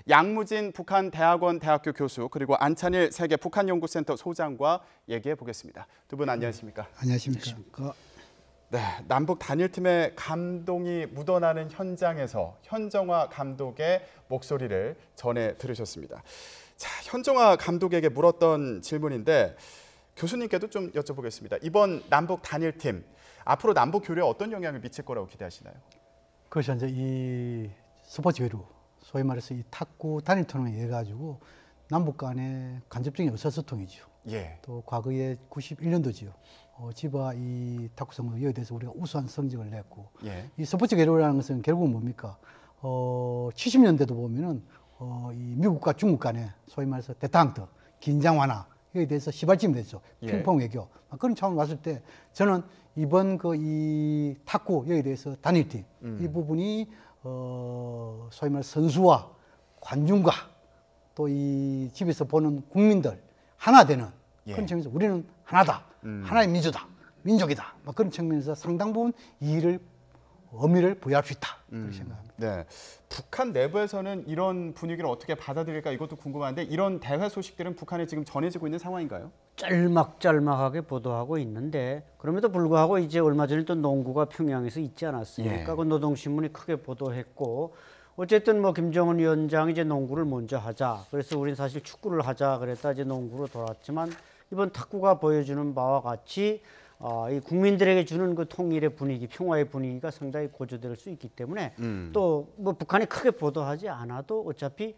양무진 북한대학원 대학교 교수 그리고 안찬일 세계 북한연구센터 소장과 얘기해 보겠습니다. 두 분 안녕하십니까? 안녕하십니까? 네, 남북 단일팀의 감동이 묻어나는 현장에서 현정화 감독의 목소리를 전해 들으셨습니다. 자, 현정화 감독에게 물었던 질문인데 교수님께도 좀 여쭤보겠습니다. 이번 남북 단일팀 앞으로 남북 교류에 어떤 영향을 미칠 거라고 기대하시나요? 그것이 이제 이 스포츠 교류, 소위 말해서 이 탁구 단일 토너먼트 해가지고 남북 간의 간접적인 의사소통이죠. 예. 또 과거에 91년도지요. 지바 이 탁구 선수 여기에 대해서 우리가 우수한 성적을 냈고, 예. 이 스포츠 교류라는 것은 결국은 뭡니까? 70년대도 보면은 이 미국과 중국 간에 소위 말해서 대탕트, 긴장 완화 여기에 대해서 시발점이 됐죠. 핑퐁 외교. 그런 차원으로 봤을 때 저는 이번 이 탁구 여기에 대해서 단일팀 이 부분이 소위 말해 선수와 관중과 또 이 집에서 보는 국민들 하나 되는 그런 측면에서 우리는 하나다, 하나의 민주다, 민족이다. 그런 측면에서 상당 부분 의미를 부여할 수 있다. 그렇게 생각합니다. 네, 북한 내부에서는 이런 분위기를 어떻게 받아들일까 이것도 궁금한데 이런 대회 소식들은 북한에 지금 전해지고 있는 상황인가요? 짤막짤막하게 보도하고 있는데 그럼에도 불구하고 이제 얼마 전에 또 농구가 평양에서 있지 않았습니까? 그 노동신문이 크게 보도했고 어쨌든 뭐 김정은 위원장이 이제 농구를 먼저 하자. 그래서 우리는 사실 축구를 하자 그랬다 이제 농구로 돌아왔지만 이번 탁구가 보여주는 바와 같이 이 국민들에게 주는 그 통일의 분위기, 평화의 분위기가 상당히 고조될 수 있기 때문에 또 뭐 북한이 크게 보도하지 않아도 어차피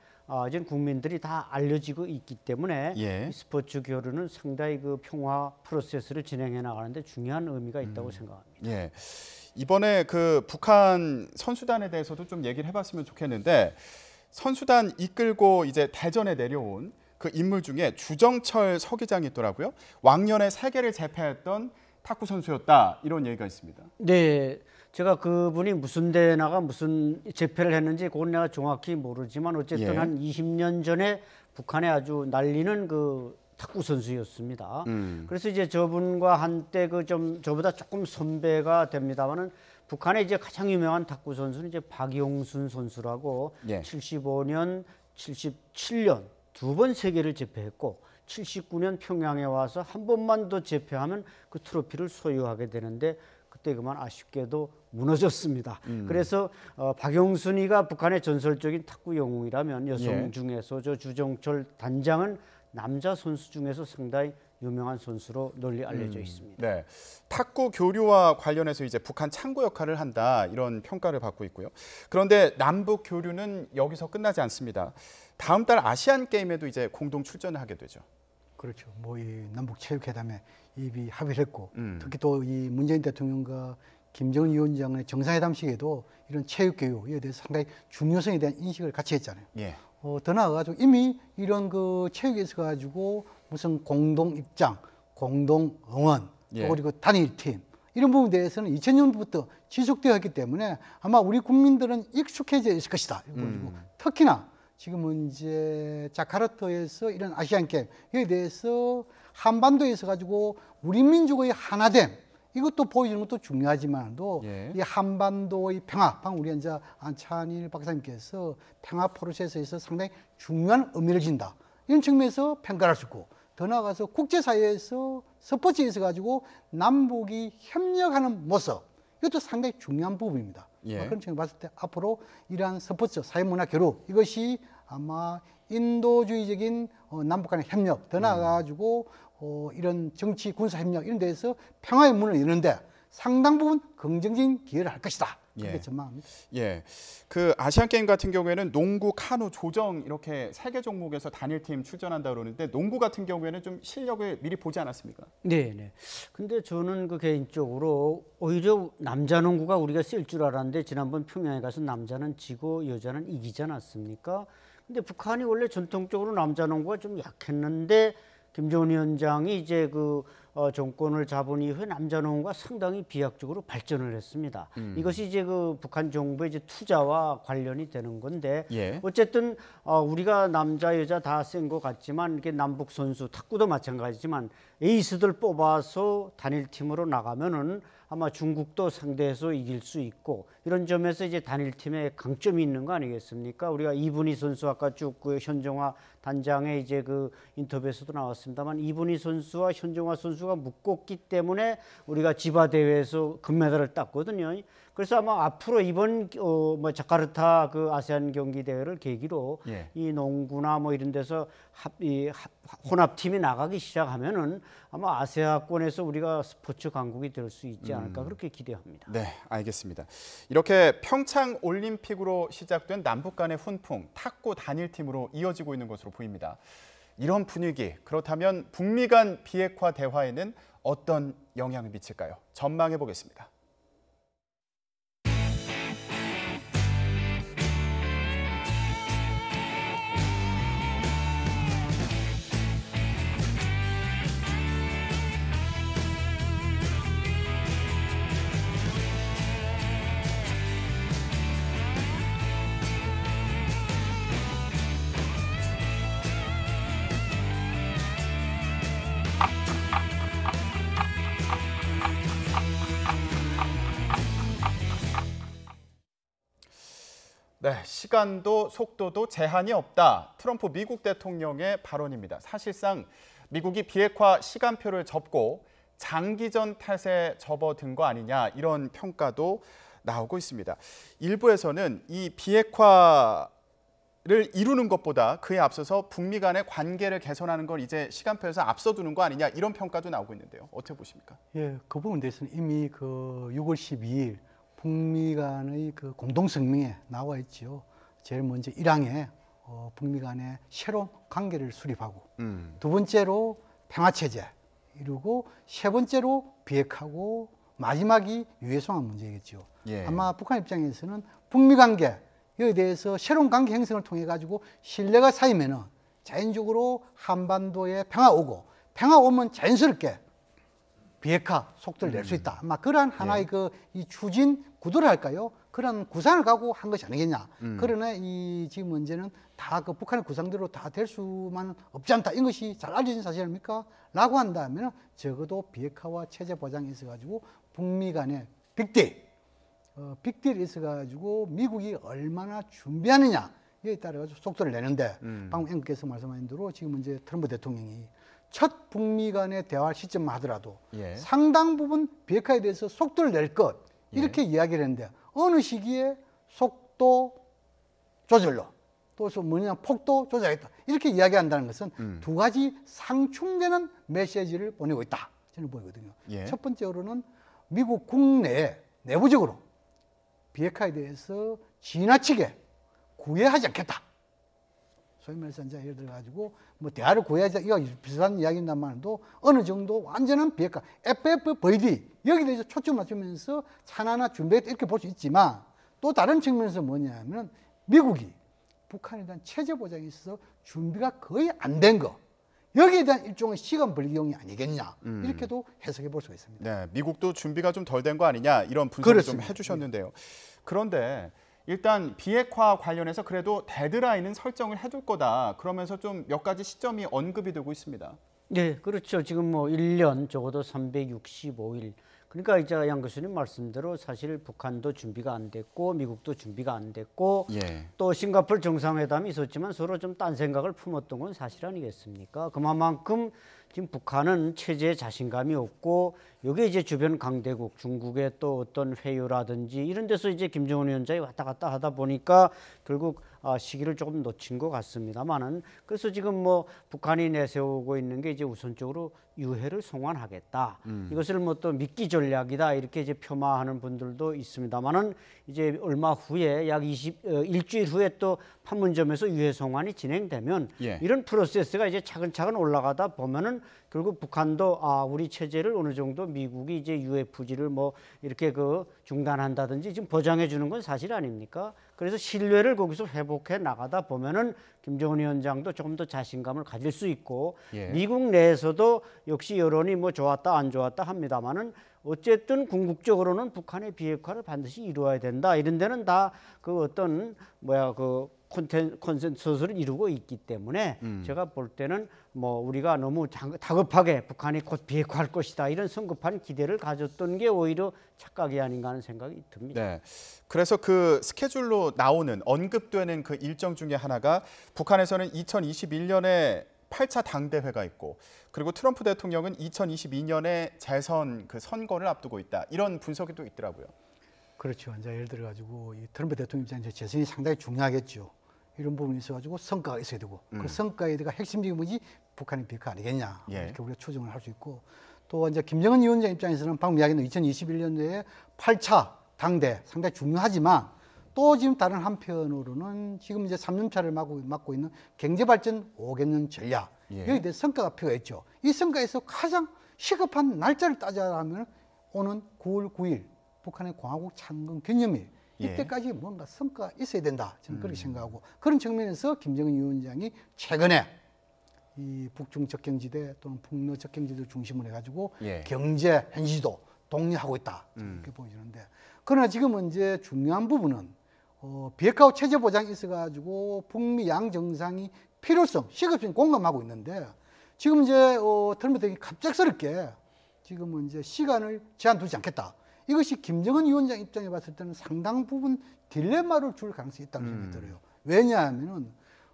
이제 국민들이 다 알려지고 있기 때문에 이 스포츠 교류는 상당히 그 평화 프로세스를 진행해 나가는데 중요한 의미가 있다고 생각합니다. 예. 이번에 그 북한 선수단에 대해서도 좀 얘기를 해봤으면 좋겠는데 선수단 이끌고 이제 대전에 내려온 그 인물 중에 주정철 서기장이 있더라고요. 왕년에 세계를 제패했던 탁구 선수였다 이런 얘기가 있습니다. 네, 제가 그분이 무슨 대회 나가 무슨 제패를 했는지 그건 내가 정확히 모르지만 어쨌든 한 20년 전에 북한에 아주 날리는 그 탁구 선수였습니다. 그래서 이제 저분과 한때 그 좀 저보다 조금 선배가 됩니다만은 북한의 이제 가장 유명한 탁구 선수는 이제 박용순 선수라고 75년, 77년 두 번 세계를 제패했고 79년 평양에 와서 한 번만 더 제패하면 그 트로피를 소유하게 되는데 그때 그만 아쉽게도 무너졌습니다. 그래서 박용순이가 북한의 전설적인 탁구 영웅이라면 여성 중에서 저 주정철 단장은 남자 선수 중에서 상당히 유명한 선수로 널리 알려져 있습니다. 네, 탁구 교류와 관련해서 이제 북한 창구 역할을 한다 이런 평가를 받고 있고요. 그런데 남북 교류는 여기서 끝나지 않습니다. 다음 달 아시안 게임에도 이제 공동 출전을 하게 되죠. 그렇죠. 뭐 이 남북 체육회담에 이미 합의를 했고 특히 또 이 문재인 대통령과 김정은 위원장의 정상회담식에도 이런 체육 교육에 대해서 상당히 중요성에 대한 인식을 같이 했잖아요. 더 나아가지고 이미 이런 그 체육에서 가지고 무슨 공동 입장, 공동 응원, 그리고 단일팀 이런 부분에 대해서는 2000년부터 지속되어 있기 때문에 아마 우리 국민들은 익숙해져 있을 것이다. 그리고 특히나 지금은 이제 자카르타에서 이런 아시안 게임에 대해서 한반도에서 가지고 우리 민족의 하나됨 이것도 보여주는 것도 중요하지만도 이 한반도의 평화, 방금 우리 이제 안찬일 박사님께서 평화 프로세스에서 상당히 중요한 의미를 진다. 이런 측면에서 평가를 할 수 있고 더 나아가서 국제사회에서 스포츠에서 가지고 남북이 협력하는 모습 이것도 상당히 중요한 부분입니다. 그런 측면에서 봤을 때 앞으로 이러한 스포츠, 사회문화 교류 이것이 아마 인도주의적인 남북 간의 협력 더 나아가지고 이런 정치, 군사 협력 이런 데서 평화의 문을 여는데 상당 부분 긍정적인 기여를 할 것이다. 그렇게 전망합니다. 그 아시안 게임 같은 경우에는 농구, 카누, 조정 이렇게 세 개 종목에서 단일팀 출전한다 그러는데 농구 같은 경우에는 좀 실력을 미리 보지 않았습니까? 네. 근데 저는 그 개인적으로 오히려 남자 농구가 우리가 쓸 줄 알았는데 지난번 평양에 가서 남자는 지고 여자는 이기지 않았습니까? 근데 북한이 원래 전통적으로 남자 농구가 좀 약했는데 김정은 위원장이 이제 그 정권을 잡은 이후에 남자농구가 상당히 비약적으로 발전을 했습니다. 이것이 이제 그 북한 정부의 이제 투자와 관련이 되는 건데 예. 어쨌든 우리가 남자 여자 다 센 것 같지만 이렇게 남북 선수 탁구도 마찬가지지만 에이스들 뽑아서 단일팀으로 나가면은 아마 중국도 상대해서 이길 수 있고 이런 점에서 이제 단일팀에 강점이 있는 거 아니겠습니까? 우리가 이분희 선수 아까 쭉 그 현정화 단장의 이제 그 인터뷰에서도 나왔습니다만 이분희 선수와 현정화 선수가 묶었기 때문에 우리가 지바 대회에서 금메달을 땄거든요. 그래서 아마 앞으로 이번 뭐 자카르타 그 아세안 경기 대회를 계기로 예. 이 농구나 뭐 이런 데서 혼합팀이 나가기 시작하면은 아마 아시아권에서 우리가 스포츠 강국이 될 수 있지 않을까 그렇게 기대합니다. 네, 알겠습니다. 이렇게 평창 올림픽으로 시작된 남북 간의 훈풍, 탁구 단일팀으로 이어지고 있는 것으로 보입니다. 이런 분위기, 그렇다면 북미 간 비핵화 대화에는 어떤 영향을 미칠까요? 전망해 보겠습니다. 네, 시간도 속도도 제한이 없다. 트럼프 미국 대통령의 발언입니다. 사실상 미국이 비핵화 시간표를 접고 장기전 탓에 접어든 거 아니냐 이런 평가도 나오고 있습니다. 일부에서는 이 비핵화를 이루는 것보다 그에 앞서서 북미 간의 관계를 개선하는 걸 이제 시간표에서 앞서두는 거 아니냐 이런 평가도 나오고 있는데요. 어떻게 보십니까? 예, 그 부분에 대해서는 이미 그 6월 12일 북미 간의 그 공동 성명에 나와 있죠. 제일 먼저 1항에 북미 간의 새로운 관계를 수립하고 두 번째로 평화 체제 이루고 세 번째로 비핵화고 마지막이 유해송환 문제겠죠. 예. 아마 북한 입장에서는 북미 관계 여기에 대해서 새로운 관계 형성을 통해 가지고 신뢰가 쌓이면은 자연적으로 한반도에 평화 오고 평화 오면 자연스럽게 비핵화 속도를 낼 수 있다. 아마 그러한 하나의 그 이 추진 구도를 할까요? 그런 구상을 갖고 한 것이 아니겠냐. 그러나 이 지금 문제는 다 그 북한의 구상대로 다 될 수만은 없지 않다. 이것이 잘 알려진 사실 아닙니까? 라고 한다면 적어도 비핵화와 체제 보장이 있어가지고 북미 간의 빅딜이 있어가지고 미국이 얼마나 준비하느냐 여기에 따라가지고 속도를 내는데 방금 앵커께서 말씀하신 대로 지금 문제 트럼프 대통령이 첫 북미 간의 대화 시점만 하더라도 예. 상당 부분 비핵화에 대해서 속도를 낼 것 이렇게 이야기를 했는데 어느 시기에 속도 조절로 또 뭐냐 폭도 조절하겠다 이렇게 이야기한다는 것은 두 가지 상충되는 메시지를 보내고 있다 저는 보이거든요. 예. 첫 번째로는 미국 국내에 내부적으로 비핵화에 대해서 지나치게 구애하지 않겠다. 소위 말해서 이제 예를 들어 가지고 뭐 대화를 구해야지 이거 비슷한 이야기인다만도 어느 정도 완전한 비핵화 FFVD 여기에 대해서 초점 맞추면서 하나하나 준비했다 이렇게 볼 수 있지만 또 다른 측면에서 뭐냐면 미국이 북한에 대한 체제 보장에 있어서 준비가 거의 안 된 거 여기에 대한 일종의 시간 벌기용이 아니겠냐 이렇게도 해석해 볼 수가 있습니다. 네, 미국도 준비가 좀 덜 된 거 아니냐 이런 분석을 좀 그렇습니다. 해주셨는데요. 그런데 일단 비핵화 관련해서 그래도 데드라인은 설정을 해둘 거다. 그러면서 좀 몇 가지 시점이 언급이 되고 있습니다. 네, 그렇죠. 지금 뭐 1년 적어도 365일. 그러니까 이제 양 교수님 말씀대로 사실 북한도 준비가 안 됐고 미국도 준비가 안 됐고 예. 또 싱가포르 정상회담이 있었지만 서로 좀 딴 생각을 품었던 건 사실 아니겠습니까? 그만큼 지금 북한은 체제에 자신감이 없고 여기에 이제 주변 강대국 중국의 또 어떤 회유라든지 이런 데서 이제 김정은 위원장이 왔다 갔다 하다 보니까 결국 시기를 조금 놓친 것 같습니다만은 그래서 지금 뭐 북한이 내세우고 있는 게 이제 우선적으로 유해를 송환하겠다. 이것을 뭐 또 미끼 전략이다 이렇게 이제 폄하하는 분들도 있습니다만은 이제 얼마 후에 약 일주일 후에 또 판문점에서 유해 송환이 진행되면 예. 이런 프로세스가 이제 차근차근 올라가다 보면은 결국 북한도 우리 체제를 어느 정도 미국이 이제 UFG를 뭐 이렇게 그 중단한다든지 지금 보장해 주는 건 사실 아닙니까? 그래서 신뢰를 거기서 회복해 나가다 보면은 김정은 위원장도 조금 더 자신감을 가질 수 있고 예. 미국 내에서도 역시 여론이 뭐 좋았다 안 좋았다 합니다만은 어쨌든 궁극적으로는 북한의 비핵화를 반드시 이루어야 된다. 이런 데는 다 그 어떤 그 컨센서스를 이루고 있기 때문에 제가 볼 때는 뭐 우리가 너무 다급하게 북한이 곧 비핵화할 것이다 이런 성급한 기대를 가졌던 게 오히려 착각이 아닌가 하는 생각이 듭니다. 네. 그래서 그 스케줄로 나오는 언급되는 그 일정 중에 하나가 북한에서는 2021년에 8차 당대회가 있고 그리고 트럼프 대통령은 2022년에 재선 그 선거를 앞두고 있다. 이런 분석이 또 있더라고요. 그렇죠. 이제 예를 들어 가지고 이 트럼프 대통령 입장에서 재선이 상당히 중요하겠죠. 이런 부분이 있어 가지고 성과가 있어야 되고 그 성과에 대가 핵심적인 뭐지 북한의 비핵화 아니겠냐 예. 이렇게 우리가 추정을 할 수 있고 또 이제 김정은 위원장 입장에서는 방금 이야기했던 2021년도에 8차 당대 상당히 중요하지만 또 지금 다른 한편으로는 지금 이제 3년 차를 맡고 있는 경제발전 5개년 전략 예. 여기에 대해 성과가 필요했죠. 이 성과에서 가장 시급한 날짜를 따자면 오는 9월 9일 북한의 공화국 창건 기념일 이때까지 뭔가 성과가 있어야 된다 저는 그렇게 생각하고 그런 측면에서 김정은 위원장이 최근에 이 북중 접경지대 또는 북러 접경지대를 중심으로 해가지고 예. 경제 현지도 독려하고 있다 이렇게 보여지는데 그러나 지금은 이제 중요한 부분은 비핵화 후 체제 보장이 있어가지고 북미 양 정상이 필요성, 시급성 공감하고 있는데 지금 이제 트럼프 대통령이 갑작스럽게 지금은 이제 시간을 제한 두지 않겠다. 이것이 김정은 위원장 입장에 봤을 때는 상당 부분 딜레마를 줄 가능성이 있다는 생각이 들어요. 왜냐하면은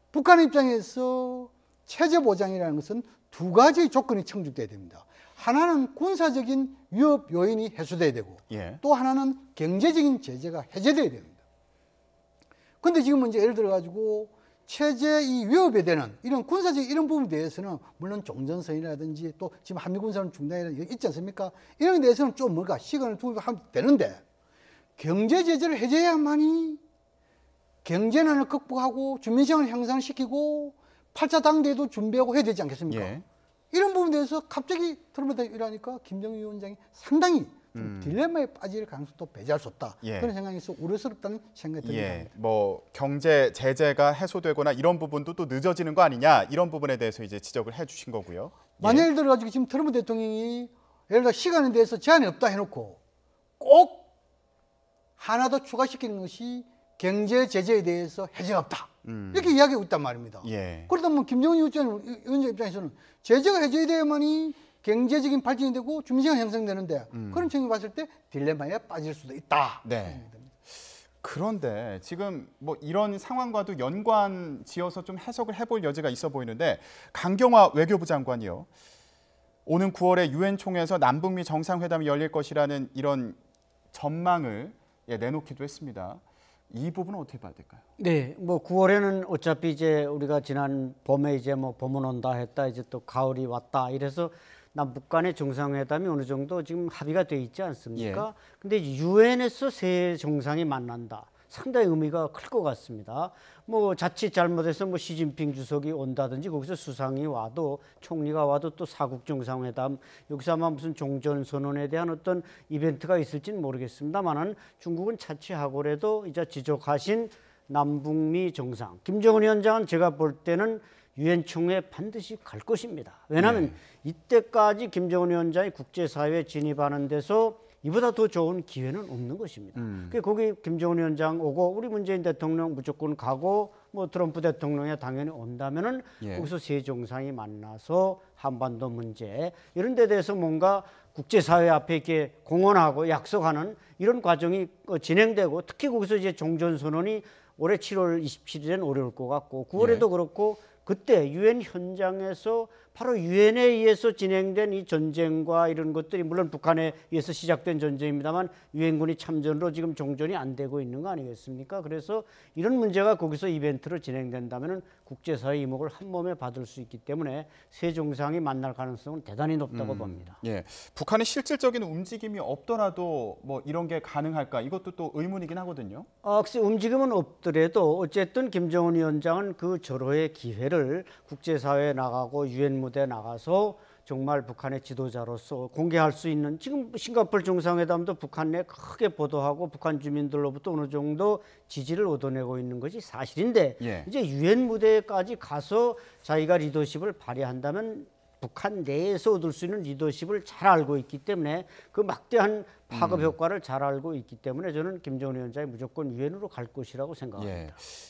북한 입장에서 체제 보장이라는 것은 두 가지 조건이 청주돼야 됩니다. 하나는 군사적인 위협 요인이 해소돼야 되고 예. 또 하나는 경제적인 제재가 해제돼야 됩니다. 근데 지금은 이제 예를 들어 가지고 체제 이 위협에 되는 이런 군사적 이런 부분에 대해서는 물론 종전선이라든지 또 지금 한미군사는 중단이라는 게 있지 않습니까? 이런 데 대해서는 좀 뭔가 시간을 투입하면 되는데 경제 제재를 해제해야만이 경제난을 극복하고 주민생활을 향상시키고 8차 당대도 준비하고 해야 되지 않겠습니까? 예. 이런 부분에 대해서 갑자기 트럼프 이러니까 김정은 위원장이 상당히 좀 딜레마에 빠질 가능성도 배제할 수 없다. 예. 그런 생각이 있어 우려스럽다는 생각이 듭니다. 예, 뭐 경제 제재가 해소되거나 이런 부분도 또 늦어지는 거 아니냐 이런 부분에 대해서 이제 지적을 해주신 거고요. 만약 예를 들어 가지고 지금 트럼프 대통령이 예를 들어 시간에 대해서 제한이 없다 해놓고 꼭 하나 더 추가시키는 것이 경제 제재에 대해서 해제가 없다. 이렇게 이야기하고 있단 말입니다. 예. 그러다 보면 김정은 위원장 입장에서는 제재가 해제돼야만이 경제적인 발전이 되고 주민생활 형성되는데 그런 측면을 봤을 때 딜레마에 빠질 수도 있다. 네. 그런데 지금 뭐 이런 상황과도 연관 지어서 좀 해석을 해볼 여지가 있어 보이는데 강경화 외교부 장관이요. 오는 9월에 유엔 총회에서 남북미 정상회담이 열릴 것이라는 이런 전망을 내놓기도 했습니다. 이 부분은 어떻게 봐야 될까요? 네, 뭐 9월에는 어차피 이제 우리가 지난 봄에 이제 뭐 봄은 온다 했다 이제 또 가을이 왔다 이래서 남북 간의 정상회담이 어느 정도 지금 합의가 돼 있지 않습니까? 근데 유엔에서 세 정상이 만난다. 상당히 의미가 클 것 같습니다. 뭐 자칫 잘못해서 뭐 시진핑 주석이 온다든지 거기서 수상이 와도 총리가 와도 또 사국 정상회담 여기서 아마 무슨 종전 선언에 대한 어떤 이벤트가 있을지는 모르겠습니다만은 중국은 차치하고라도 이제 지적하신 남북미 정상 김정은 위원장은 제가 볼 때는 유엔 총회 반드시 갈 것입니다. 왜냐하면 이때까지 김정은 위원장이 국제사회에 진입하는 데서 이보다 더 좋은 기회는 없는 것입니다. 거기 김정은 위원장 오고 우리 문재인 대통령 무조건 가고 뭐 트럼프 대통령이 당연히 온다면은 거기서 세 정상이 만나서 한반도 문제 이런 데 대해서 뭔가 국제사회 앞에 이렇게 공언하고 약속하는 이런 과정이 진행되고 특히 거기서 이제 종전선언이 올해 7월 27일엔 어려울 것 같고 9월에도 그렇고 그때 유엔 현장에서 바로 유엔에 의해서 진행된 이 전쟁과 이런 것들이 물론 북한에 의해서 시작된 전쟁입니다만 유엔군이 참전으로 지금 종전이 안 되고 있는 거 아니겠습니까? 그래서 이런 문제가 거기서 이벤트로 진행된다면 국제사회 이목을 한 몸에 받을 수 있기 때문에 세 정상이 만날 가능성은 대단히 높다고 봅니다. 예, 북한의 실질적인 움직임이 없더라도 뭐 이런 게 가능할까? 이것도 또 의문이긴 하거든요. 글쎄 움직임은 없더라도 어쨌든 김정은 위원장은 그 절호의 기회를 국제사회에 나가고 유엔 무대에 나가서 정말 북한의 지도자로서 공개할 수 있는 지금 싱가포르 정상회담도 북한 내 크게 보도하고 북한 주민들로부터 어느 정도 지지를 얻어내고 있는 것이 사실인데 예. 이제 유엔 무대까지 가서 자기가 리더십을 발휘한다면 북한 내에서 얻을 수 있는 리더십을 잘 알고 있기 때문에 그 막대한 파급 효과를 잘 알고 있기 때문에 저는 김정은 위원장이 무조건 유엔으로 갈 것이라고 생각합니다. 예.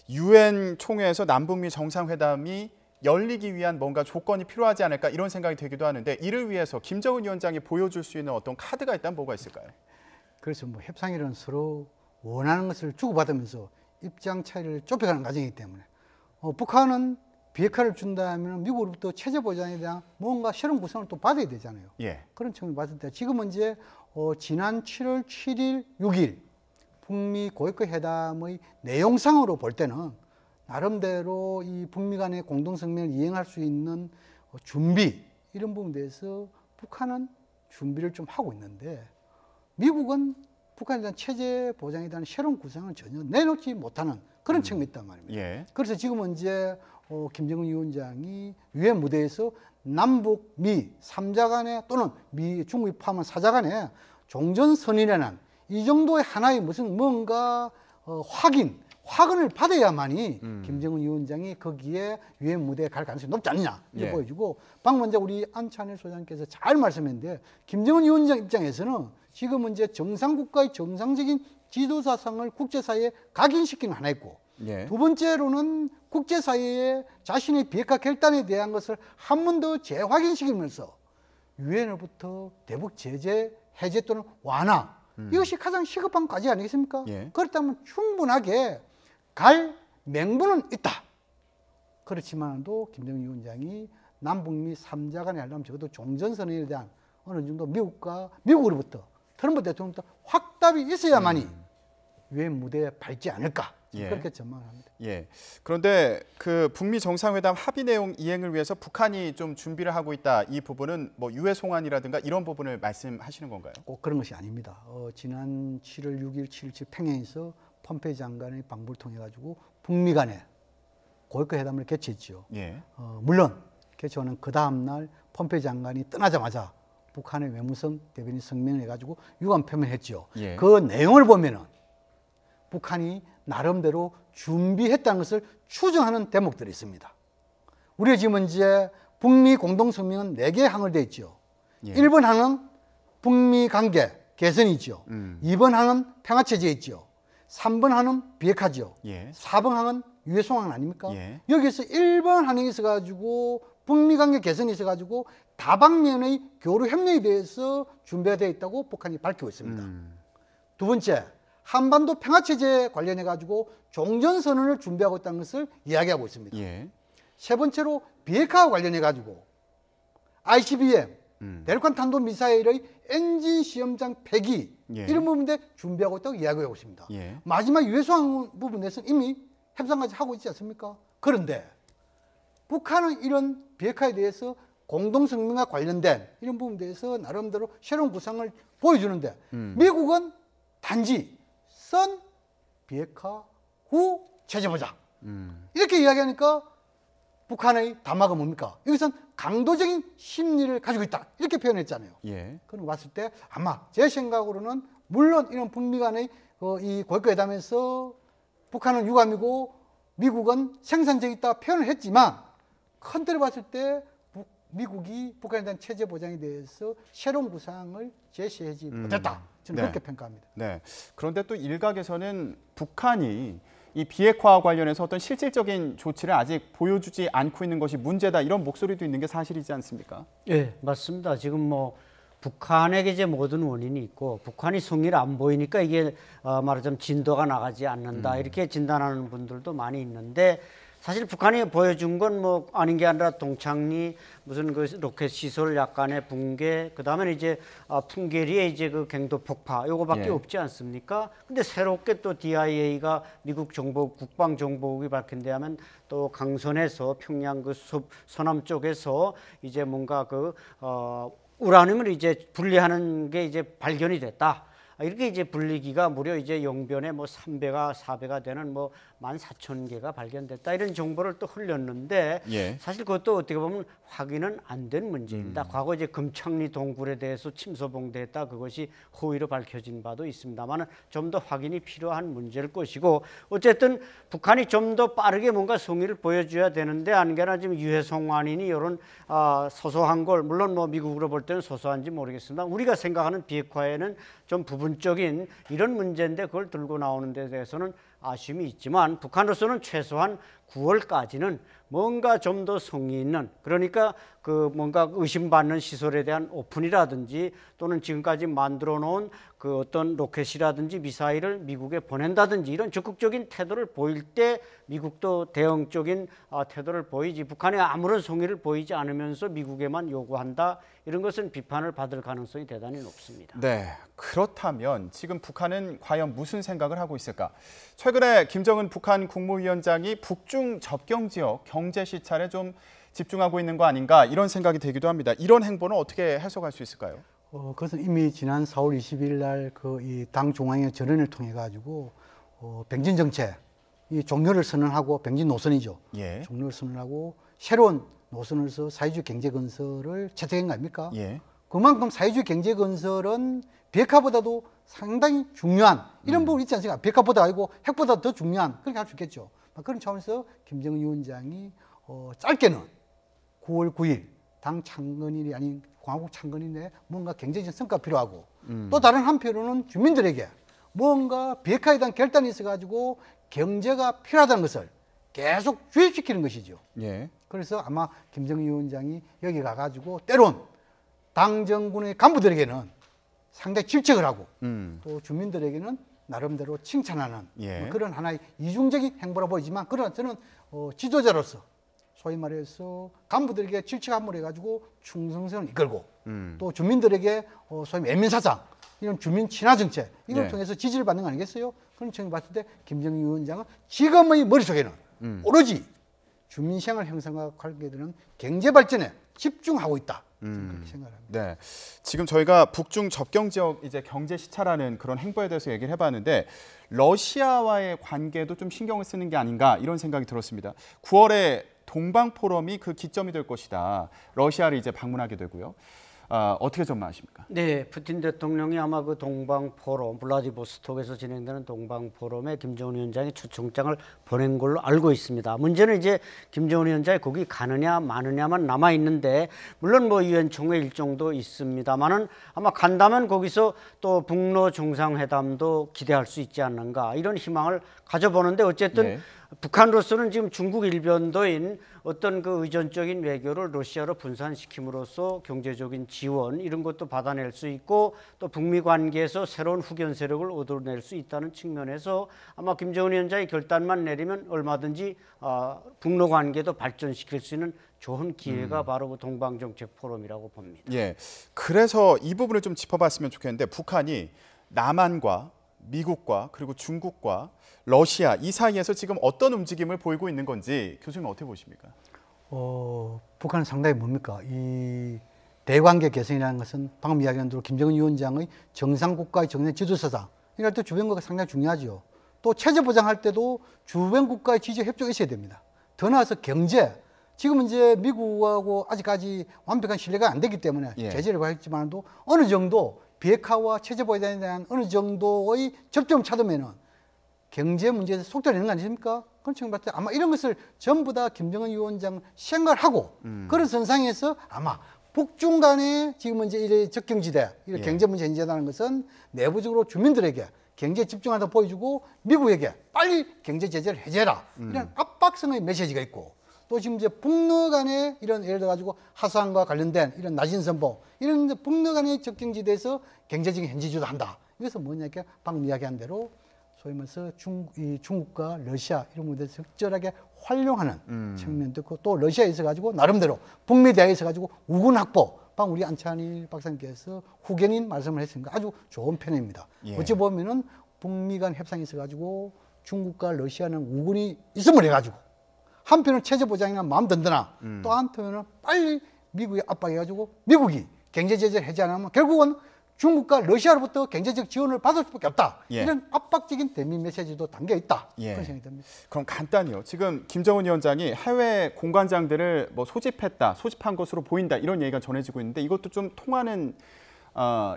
유엔 총회에서 남북미 정상회담이 열리기 위한 뭔가 조건이 필요하지 않을까 이런 생각이 들기도 하는데 이를 위해서 김정은 위원장이 보여줄 수 있는 어떤 카드가 있다면 뭐가 있을까요? 그래서 뭐 협상이란 서로 원하는 것을 주고받으면서 입장 차이를 좁혀가는 과정이기 때문에 북한은 비핵화를 준다면 미국으로부터 체제 보장에 대한 뭔가 새로운 구상을 또 받아야 되잖아요. 예. 그런 측면을 봤을 때 지금은 이제 지난 7월 7일, 6일 북미 고위급 회담의 내용상으로 볼 때는 나름대로 이 북미 간의 공동성명을 이행할 수 있는 준비 이런 부분에 대해서 북한은 준비를 좀 하고 있는데 미국은 북한에 대한 체제 보장에 대한 새로운 구상을 전혀 내놓지 못하는 그런 측면이 있단 말입니다. 예. 그래서 지금은 이제 김정은 위원장이 유엔 무대에서 남북 미 3자 간에 또는 미 중국이 포함한 4자 간에 종전선언이라는 이 정도의 하나의 무슨 뭔가 확언을 받아야만이 김정은 위원장이 거기에 유엔 무대에 갈 가능성이 높지 않느냐 이렇게 예. 보여지고 방금 먼저 우리 안찬일 소장님께서 잘 말씀했는데 김정은 위원장 입장에서는 지금은 이제 정상국가의 정상적인 지도자상을 국제사회에 각인시키는 하나 있고 예. 두 번째로는 국제사회에 자신의 비핵화 결단에 대한 것을 한 번 더 재확인시키면서 유엔으로부터 대북 제재 해제 또는 완화 이것이 가장 시급한 과제 아니겠습니까? 예. 그렇다면 충분하게 갈 맹분은 있다. 그렇지만도 김정은 위원장이 남북미 3자 간에 하려면 적어도 종전선언에 대한 어느 정도 미국으로부터 트럼프 대통령부터 확답이 있어야만이 유엔 무대에 밟지 않을까 예. 그렇게 전망합니다. 예. 그런데 그 북미 정상회담 합의 내용 이행을 위해서 북한이 좀 준비를 하고 있다. 이 부분은 뭐 유해 송환이라든가 이런 부분을 말씀하시는 건가요? 꼭 그런 것이 아닙니다. 지난 7월 6일, 7일 평양에서 폼페이 장관의 방북을 통해 가지고 북미 간에 고위급 회담을 개최했죠. 예. 물론 개최하는 그 다음 날 폼페이 장관이 떠나자마자 북한의 외무성 대변인 성명을 해가지고 유감 표명했죠. 예. 그 내용을 보면은 북한이 나름대로 준비했다는 것을 추정하는 대목들이 있습니다. 우리가 지금 이제 북미 공동성명은 4개 항으로 되어 있죠. 예. 1번 항은 북미 관계 개선이 있죠. 2번 항은 평화체제에 있죠. 3번 항은 비핵화죠. 예. 4번 항은 유해송환 아닙니까? 예. 여기서 1번 항에 있어가지고 북미 관계 개선이 있어가지고 다방면의 교류 협력에 대해서 준비가 되어 있다고 북한이 밝히고 있습니다. 두 번째, 한반도 평화체제 관련해 가지고 종전선언을 준비하고 있다는 것을 이야기하고 있습니다. 예. 세 번째로 비핵화와 관련해 가지고 ICBM, 대륙간 탄도미사일의 엔진 시험장 폐기 예. 이런 부분에 준비하고 있다고 이야기하고 있습니다. 예. 마지막 유해소환 부분에서는 이미 협상까지 하고 있지 않습니까? 그런데 북한은 이런 비핵화에 대해서 공동성명과 관련된 이런 부분에 대해서 나름대로 새로운 구상을 보여주는데 미국은 단지 선 비핵화 후 체제 보장 이렇게 이야기하니까 북한의 담화가 뭡니까? 여기선 강도적인 심리를 가지고 있다 이렇게 표현했잖아요. 예. 그런 거 봤을 때 아마 제 생각으로는 물론 이런 북미 간의 이 고위급 회담에서 북한은 유감이고 미국은 생산적이다 표현을 했지만 큰 틀을 봤을 때 미국이 북한에 대한 체제 보장에 대해서 새로운 구상을 제시하지 못했다. 저는 네. 그렇게 평가합니다. 네. 그런데 또 일각에서는 북한이 이 비핵화 관련해서 어떤 실질적인 조치를 아직 보여주지 않고 있는 것이 문제다 이런 목소리도 있는 게 사실이지 않습니까? 예, 맞습니다. 지금 뭐 북한에게 이제 모든 원인이 있고 북한이 성의를 안 보이니까 이게 말하자면 진도가 나가지 않는다 이렇게 진단하는 분들도 많이 있는데 사실 북한이 보여준 건 뭐 아닌 게 아니라 동창리 무슨 그 로켓 시설 약간의 붕괴 그다음에 이제 풍계리에 이제 그 갱도 폭파 요거밖에 예. 없지 않습니까? 근데 새롭게 또 DIA가 미국 정보 국방정보국이 밝힌 데 하면 또 강선에서 평양 그 서남 쪽에서 이제 뭔가 그 우라늄을 이제 분리하는 게 이제 발견이 됐다. 이렇게 이제 불리기가 무려 이제 용변에 뭐 3배가 4배가 되는 뭐 14,000개가 발견됐다 이런 정보를 또 흘렸는데 예. 사실 그것도 어떻게 보면 확인은 안 된 문제입니다. 과거 이제 금창리 동굴에 대해서 침소봉대했다 그것이 허위로 밝혀진 바도 있습니다만 좀 더 확인이 필요한 문제일 것이고 어쨌든 북한이 좀 더 빠르게 뭔가 성의를 보여줘야 되는데 안개나 지금 유해송환이니 이런 소소한 걸 물론 뭐 미국으로 볼 때는 소소한지 모르겠습니다. 우리가 생각하는 비핵화에는 좀 부분적인 이런 문제인데 그걸 들고 나오는 데 대해서는 아쉬움이 있지만 북한으로서는 최소한 9월까지는 뭔가 좀 더 성의 있는 그러니까 그 뭔가 의심받는 시설에 대한 오픈이라든지 또는 지금까지 만들어 놓은 그 어떤 로켓이라든지 미사일을 미국에 보낸다든지 이런 적극적인 태도를 보일 때 미국도 대응적인 태도를 보이지 북한에 아무런 성의를 보이지 않으면서 미국에만 요구한다 이런 것은 비판을 받을 가능성이 대단히 높습니다. 네, 그렇다면 지금 북한은 과연 무슨 생각을 하고 있을까? 최근에 김정은 북한 국무위원장이 북중 접경 지역 경제 시찰에 좀 집중하고 있는 거 아닌가 이런 생각이 되기도 합니다. 이런 행보는 어떻게 해석할 수 있을까요? 그것은 이미 지난 4월 20일 날 그 이 당 중앙의 전원을 통해 가지고 병진 정책 이 종료를 선언하고 병진 노선이죠. 예. 종료를 선언하고 새로운 노선으로서 사회주의 경제 건설을 채택한 거 아닙니까? 예. 그만큼 사회주의 경제 건설은 비핵화보다도 상당히 중요한 이런 부분이 있지 않습니까? 비핵화보다 아니고 핵보다 더 중요한 그렇게 할 수 있겠죠. 그런 차원에서 김정은 위원장이 짧게는 9월 9일 당 창건일이 아닌 공화국 창건일에 뭔가 경제적 성과가 필요하고 또 다른 한편으로는 주민들에게 뭔가 비핵화에 대한 결단이 있어가지고 경제가 필요하다는 것을 계속 주입시키는 것이죠. 예. 그래서 아마 김정은 위원장이 여기 가가지고 때론 당정군의 간부들에게는 상당히 질책을 하고 또 주민들에게는 나름대로 칭찬하는 예. 그런 하나의 이중적인 행보라 보이지만 그러나 저는 지도자로서 소위 말해서 간부들에게 질책 한번 해가지고 충성성을 이끌고 또 주민들에게 소위 애민사상 이런 주민 친화 정책 이걸 네. 통해서 지지를 받는 거 아니겠어요? 그런 측면을 봤을 때 김정은 위원장은 지금의 머릿속에는 오로지 주민생활 형성과 관계되는 경제 발전에 집중하고 있다. 그렇게 생각합니다. 네, 지금 저희가 북중 접경 지역 이제 경제 시찰하는 그런 행보에 대해서 얘기를 해봤는데 러시아와의 관계도 좀 신경을 쓰는 게 아닌가 이런 생각이 들었습니다. 9월에 동방 포럼이 그 기점이 될 것이다. 러시아를 이제 방문하게 되고요. 어떻게 전망하십니까? 네, 푸틴 대통령이 아마 그 동방 포럼 블라디보스톡에서 진행되는 동방 포럼에 김정은 위원장이 초청장을 보낸 걸로 알고 있습니다. 문제는 이제 김정은 위원장이 거기 가느냐 마느냐만 남아 있는데 물론 뭐 유엔 총회 일정도 있습니다만은 아마 간다면 거기서 또 북러 정상회담도 기대할 수 있지 않는가 이런 희망을 가져보는데 어쨌든 네. 북한으로서는 지금 중국 일변도인 어떤 그 의존적인 외교를 러시아로 분산시킴으로써 경제적인 지원 이런 것도 받아낼 수 있고 또 북미 관계에서 새로운 후견 세력을 얻어낼 수 있다는 측면에서 아마 김정은 위원장이 결단만 내리면 얼마든지 북러 관계도 발전시킬 수 있는 좋은 기회가 바로 그 동방정책 포럼이라고 봅니다. 예, 그래서 이 부분을 좀 짚어봤으면 좋겠는데 북한이 남한과 미국과 그리고 중국과 러시아 이 사이에서 지금 어떤 움직임을 보이고 있는 건지 교수님 어떻게 보십니까? 북한은 상당히 뭡니까? 이 대관계 개선이라는 것은 방금 이야기한 대로 김정은 위원장의 정상국가의 정책 지도서상 이럴 때 주변국가 상당히 중요하죠. 또 체제 보장할 때도 주변국가의 지지 협조가 있어야 됩니다. 더 나아가서 경제 지금 이제 미국하고 아직까지 완벽한 신뢰가 안 되기 때문에 예. 제재를 받았지만도 어느 정도 비핵화와 체제 보장에 대한 어느 정도의 접점을 찾으면은 경제 문제에서 속도가 되는 거 아닙니까? 그런 측면 봤을 때 아마 이런 것을 전부 다 김정은 위원장 생각하고 그런 선상에서 아마 북중 간에 지금 이제 이래 적경지대, 이래 예. 경제 문제 현재라는 것은 내부적으로 주민들에게 경제에 집중하다 보여주고 미국에게 빨리 경제 제재를 해제해라. 이런 압박성의 메시지가 있고 또 지금 이제 북러 간에 이런 예를 들어 가지고 하수항과 관련된 이런 나진선보 이런 북러 간의 적경지대에서 경제적인 현지주도 한다. 이것은 뭐냐 이렇게 방금 이야기한 대로 소위 말해서 중국과 러시아 이런 문제를 적절하게 활용하는 측면도 있고 또 러시아에 있어 가지고 나름대로 북미 대화에 있어 가지고 우군 확보 방금 우리 안찬일 박사님께서 후견인 말씀을 했으니까 아주 좋은 편입니다. 예. 어찌 보면은 북미 간 협상이 있어 가지고 중국과 러시아는 우군이 있음을 해 가지고 한편은 체제 보장이나 마음 든든하 또 한편은 빨리 미국에 압박해 가지고 미국이 경제 제재를 해제 안 하면 결국은 중국과 러시아로부터 경제적 지원을 받을 수밖에 없다. 예. 이런 압박적인 대미 메시지도 담겨 있다. 예. 그런 생각이 듭니다. 그럼 간단히요. 지금 김정은 위원장이 해외 공관장들을 뭐 소집한 것으로 보인다 이런 얘기가 전해지고 있는데 이것도 좀 통하는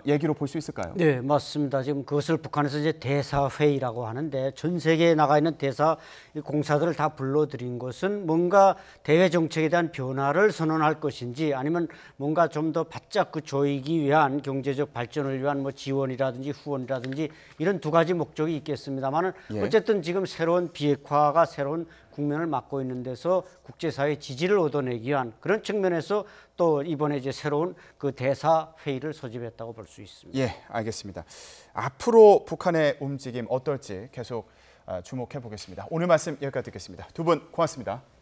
얘기로 볼 수 있을까요? 네, 맞습니다. 지금 그것을 북한에서 이제 대사회의라고 하는데 전 세계에 나가 있는 대사 공사들을 다 불러들인 것은 뭔가 대외 정책에 대한 변화를 선언할 것인지 아니면 뭔가 좀 더 바짝 그 조이기 위한 경제적 발전을 위한 뭐 지원이라든지 후원이라든지 이런 두 가지 목적이 있겠습니다만은 예. 어쨌든 지금 새로운 비핵화가 새로운 국면을 맞고 있는 데서 국제사회 지지를 얻어내기 위한 그런 측면에서 또 이번에 이제 새로운 그 대사 회의를 소집했다고 볼 수 있습니다. 예, 알겠습니다. 앞으로 북한의 움직임 어떨지 계속 주목해 보겠습니다. 오늘 말씀 여기까지 듣겠습니다. 두 분 고맙습니다.